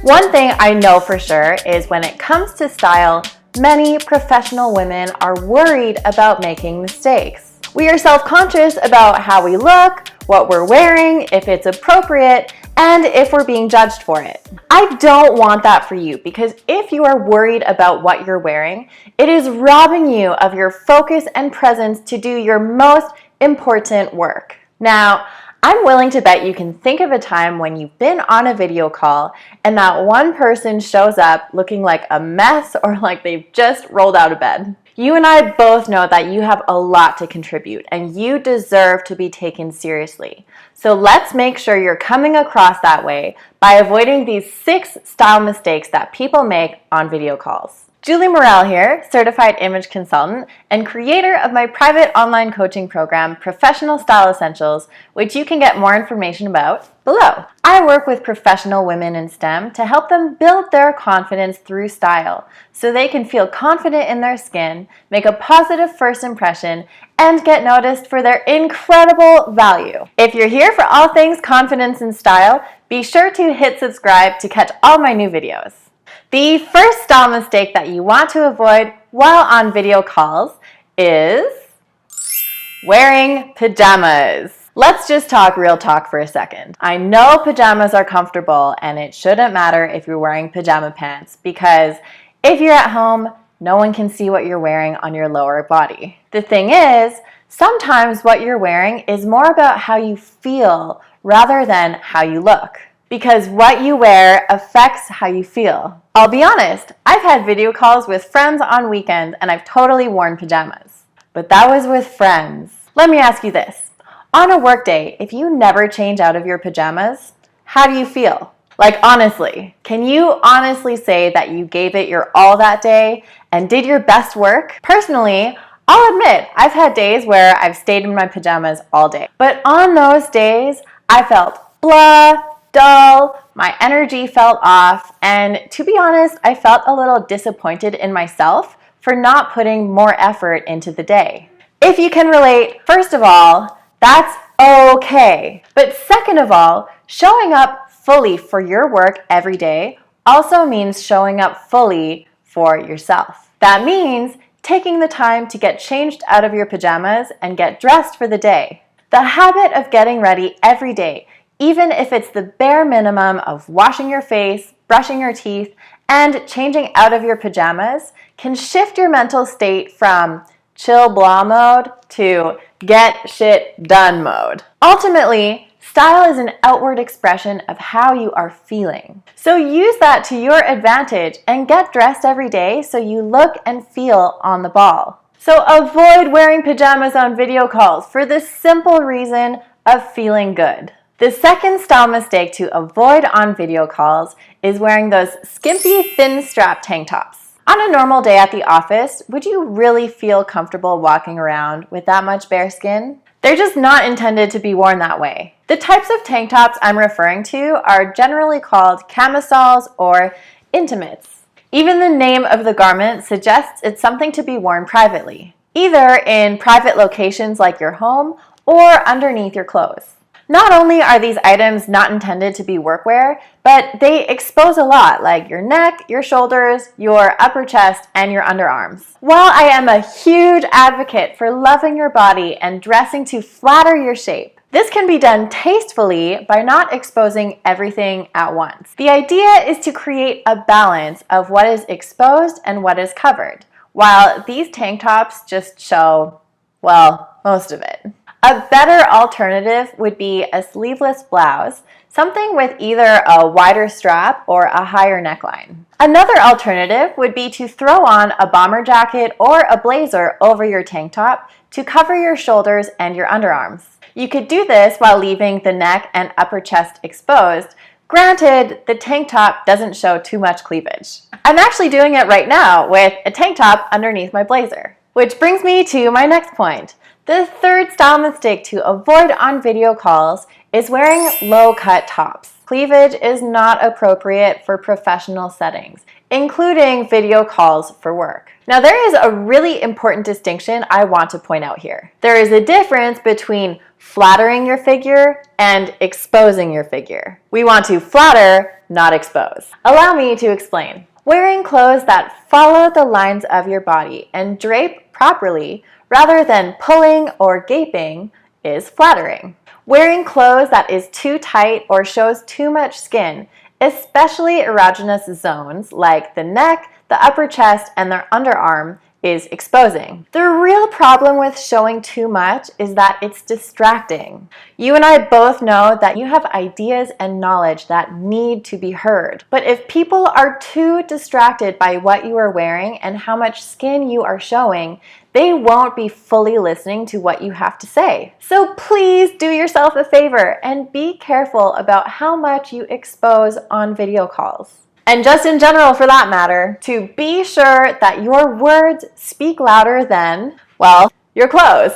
One thing I know for sure is when it comes to style, many professional women are worried about making mistakes. We are self-conscious about how we look, what we're wearing, if it's appropriate, and if we're being judged for it. I don't want that for you, because if you are worried about what you're wearing, it is robbing you of your focus and presence to do your most important work. Now, I'm willing to bet you can think of a time when you've been on a video call and that one person shows up looking like a mess or like they've just rolled out of bed. You and I both know that you have a lot to contribute and you deserve to be taken seriously. So let's make sure you're coming across that way by avoiding these 6 style mistakes that people make on video calls. Julie Murrell here, certified image consultant and creator of my private online coaching program, Professional Style Essentials, which you can get more information about below. I work with professional women in STEM to help them build their confidence through style so they can feel confident in their skin, make a positive first impression, and get noticed for their incredible value. If you're here for all things confidence and style, be sure to hit subscribe to catch all my new videos. The first style mistake that you want to avoid while on video calls is wearing pajamas. Let's just talk real talk for a second. I know pajamas are comfortable and it shouldn't matter if you're wearing pajama pants because if you're at home, no one can see what you're wearing on your lower body. The thing is, sometimes what you're wearing is more about how you feel rather than how you look. Because what you wear affects how you feel. I'll be honest, I've had video calls with friends on weekends and I've totally worn pajamas. But that was with friends. Let me ask you this. On a work day, if you never change out of your pajamas, how do you feel? Like honestly, can you honestly say that you gave it your all that day and did your best work? Personally, I'll admit, I've had days where I've stayed in my pajamas all day. But on those days, I felt blah, dull, my energy felt off, and to be honest, I felt a little disappointed in myself for not putting more effort into the day. If you can relate, first of all, that's okay. But second of all, showing up fully for your work every day also means showing up fully for yourself. That means taking the time to get changed out of your pajamas and get dressed for the day. The habit of getting ready every day, even if it's the bare minimum of washing your face, brushing your teeth, and changing out of your pajamas, can shift your mental state from chill blah mode to get shit done mode. Ultimately, style is an outward expression of how you are feeling. So use that to your advantage and get dressed every day so you look and feel on the ball. So avoid wearing pajamas on video calls for the simple reason of feeling good. The second style mistake to avoid on video calls is wearing those skimpy, thin strap tank tops. On a normal day at the office, would you really feel comfortable walking around with that much bare skin? They're just not intended to be worn that way. The types of tank tops I'm referring to are generally called camisoles or intimates. Even the name of the garment suggests it's something to be worn privately, either in private locations like your home or underneath your clothes. Not only are these items not intended to be workwear, but they expose a lot, like your neck, your shoulders, your upper chest, and your underarms. While I am a huge advocate for loving your body and dressing to flatter your shape, this can be done tastefully by not exposing everything at once. The idea is to create a balance of what is exposed and what is covered, while these tank tops just show, well, most of it. A better alternative would be a sleeveless blouse, something with either a wider strap or a higher neckline. Another alternative would be to throw on a bomber jacket or a blazer over your tank top to cover your shoulders and your underarms. You could do this while leaving the neck and upper chest exposed. Granted, the tank top doesn't show too much cleavage. I'm actually doing it right now with a tank top underneath my blazer. Which brings me to my next point. The third style mistake to avoid on video calls is wearing low-cut tops. Cleavage is not appropriate for professional settings, including video calls for work. Now, there is a really important distinction I want to point out here. There is a difference between flattering your figure and exposing your figure. We want to flatter, not expose. Allow me to explain. Wearing clothes that follow the lines of your body and drape properly rather than pulling or gaping is flattering. Wearing clothes that is too tight or shows too much skin, especially erogenous zones like the neck, the upper chest, and their underarm, is exposing. The real problem with showing too much is that it's distracting. You and I both know that you have ideas and knowledge that need to be heard. But if people are too distracted by what you are wearing and how much skin you are showing, they won't be fully listening to what you have to say. So please do yourself a favor and be careful about how much you expose on video calls. And just in general, for that matter, to be sure that your words speak louder than, well, your clothes.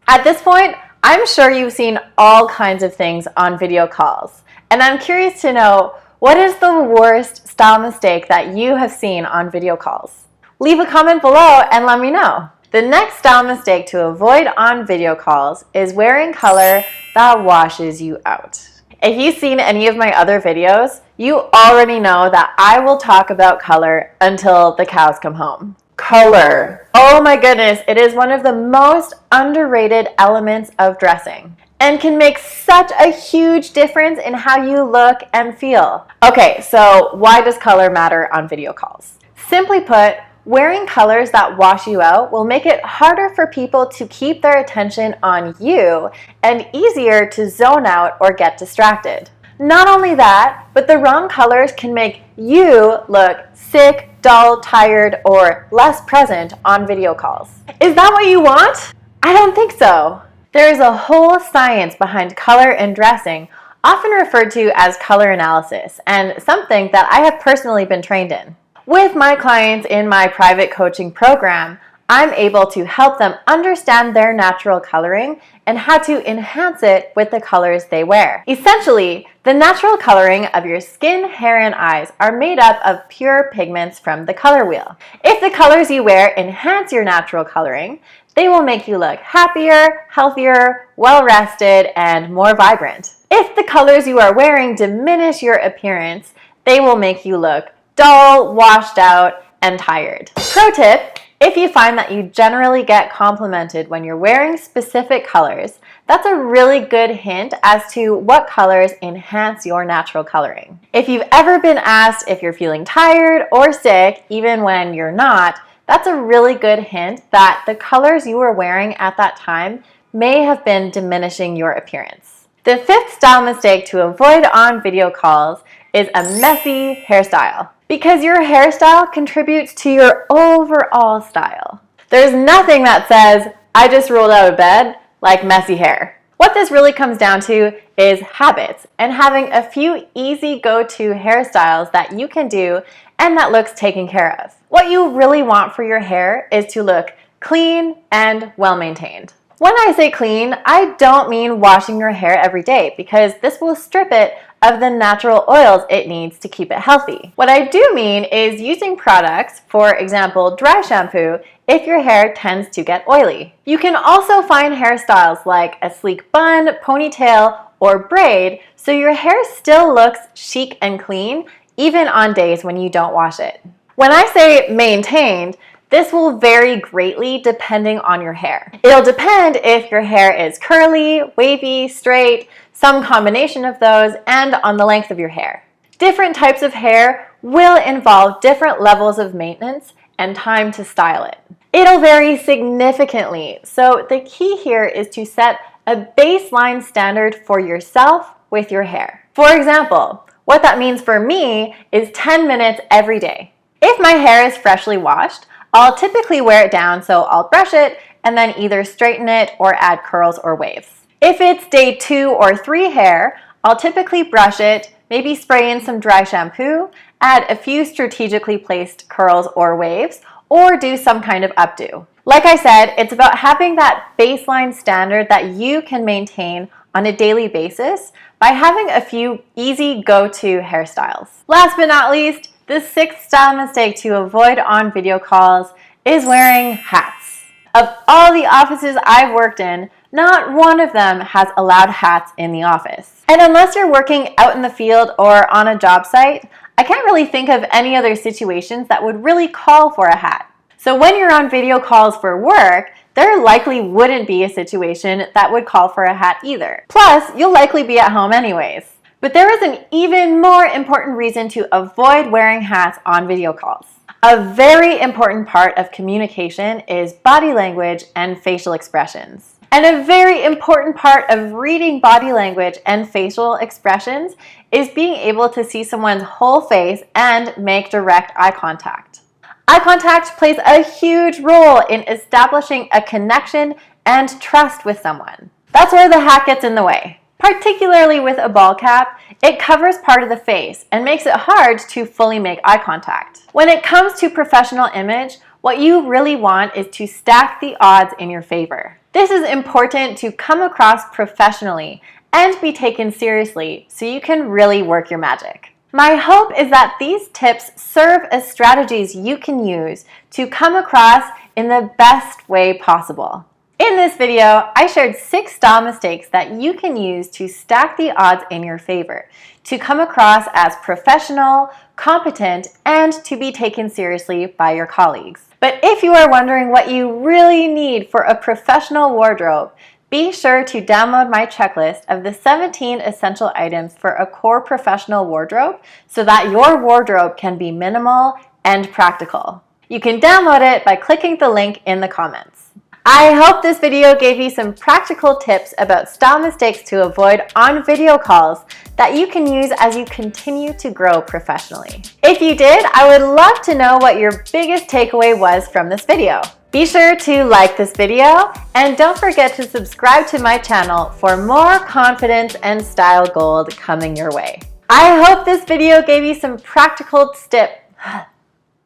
At this point, I'm sure you've seen all kinds of things on video calls, and I'm curious to know, what is the worst style mistake that you have seen on video calls? Leave a comment below and let me know. The next style mistake to avoid on video calls is wearing color that washes you out. If you've seen any of my other videos, you already know that I will talk about color until the cows come home. Color. Oh my goodness, it is one of the most underrated elements of dressing and can make such a huge difference in how you look and feel. Okay, so why does color matter on video calls? Simply put, wearing colors that wash you out will make it harder for people to keep their attention on you and easier to zone out or get distracted. Not only that, but the wrong colors can make you look sick, dull, tired, or less present on video calls. Is that what you want? I don't think so. There is a whole science behind color and dressing, often referred to as color analysis, and something that I have personally been trained in. With my clients in my private coaching program, I'm able to help them understand their natural coloring and how to enhance it with the colors they wear. Essentially, the natural coloring of your skin, hair, and eyes are made up of pure pigments from the color wheel. If the colors you wear enhance your natural coloring, they will make you look happier, healthier, well-rested, and more vibrant. If the colors you are wearing diminish your appearance, they will make you look dull, washed out, and tired. Pro tip, if you find that you generally get complimented when you're wearing specific colors, that's a really good hint as to what colors enhance your natural coloring. If you've ever been asked if you're feeling tired or sick, even when you're not, that's a really good hint that the colors you were wearing at that time may have been diminishing your appearance. The fifth style mistake to avoid on video calls is a messy hairstyle, because your hairstyle contributes to your overall style. There's nothing that says, I just rolled out of bed, like messy hair. What this really comes down to is habits and having a few easy go-to hairstyles that you can do and that looks taken care of. What you really want for your hair is to look clean and well-maintained. When I say clean, I don't mean washing your hair every day, because this will strip it of the natural oils it needs to keep it healthy. What I do mean is using products, for example, dry shampoo, if your hair tends to get oily. You can also find hairstyles like a sleek bun, ponytail, or braid, so your hair still looks chic and clean, even on days when you don't wash it. When I say maintained, this will vary greatly depending on your hair. It'll depend if your hair is curly, wavy, straight, some combination of those, and on the length of your hair. Different types of hair will involve different levels of maintenance and time to style it. It'll vary significantly, so the key here is to set a baseline standard for yourself with your hair. For example, what that means for me is 10 minutes every day. If my hair is freshly washed, I'll typically wear it down, so I'll brush it and then either straighten it or add curls or waves. If it's day 2 or 3 hair, I'll typically brush it, maybe spray in some dry shampoo, add a few strategically placed curls or waves, or do some kind of updo. Like I said, it's about having that baseline standard that you can maintain on a daily basis by having a few easy go-to hairstyles. Last but not least, the sixth style mistake to avoid on video calls is wearing hats. Of all the offices I've worked in, not one of them has allowed hats in the office. And unless you're working out in the field or on a job site, I can't really think of any other situations that would really call for a hat. So when you're on video calls for work, there likely wouldn't be a situation that would call for a hat either. Plus, you'll likely be at home anyways. But there is an even more important reason to avoid wearing hats on video calls. A very important part of communication is body language and facial expressions. And a very important part of reading body language and facial expressions is being able to see someone's whole face and make direct eye contact. Eye contact plays a huge role in establishing a connection and trust with someone. That's where the hat gets in the way. Particularly with a ball cap, it covers part of the face and makes it hard to fully make eye contact. When it comes to professional image, what you really want is to stack the odds in your favor. This is important to come across professionally and be taken seriously so you can really work your magic. My hope is that these tips serve as strategies you can use to come across in the best way possible. In this video, I shared 6 style mistakes that you can use to stack the odds in your favor, to come across as professional, competent, and to be taken seriously by your colleagues. But if you are wondering what you really need for a professional wardrobe, be sure to download my checklist of the 17 essential items for a core professional wardrobe so that your wardrobe can be minimal and practical. You can download it by clicking the link in the comments. I hope this video gave you some practical tips about style mistakes to avoid on video calls that you can use as you continue to grow professionally. If you did, I would love to know what your biggest takeaway was from this video. Be sure to like this video and don't forget to subscribe to my channel for more confidence and style gold coming your way. I hope this video gave you some practical tips.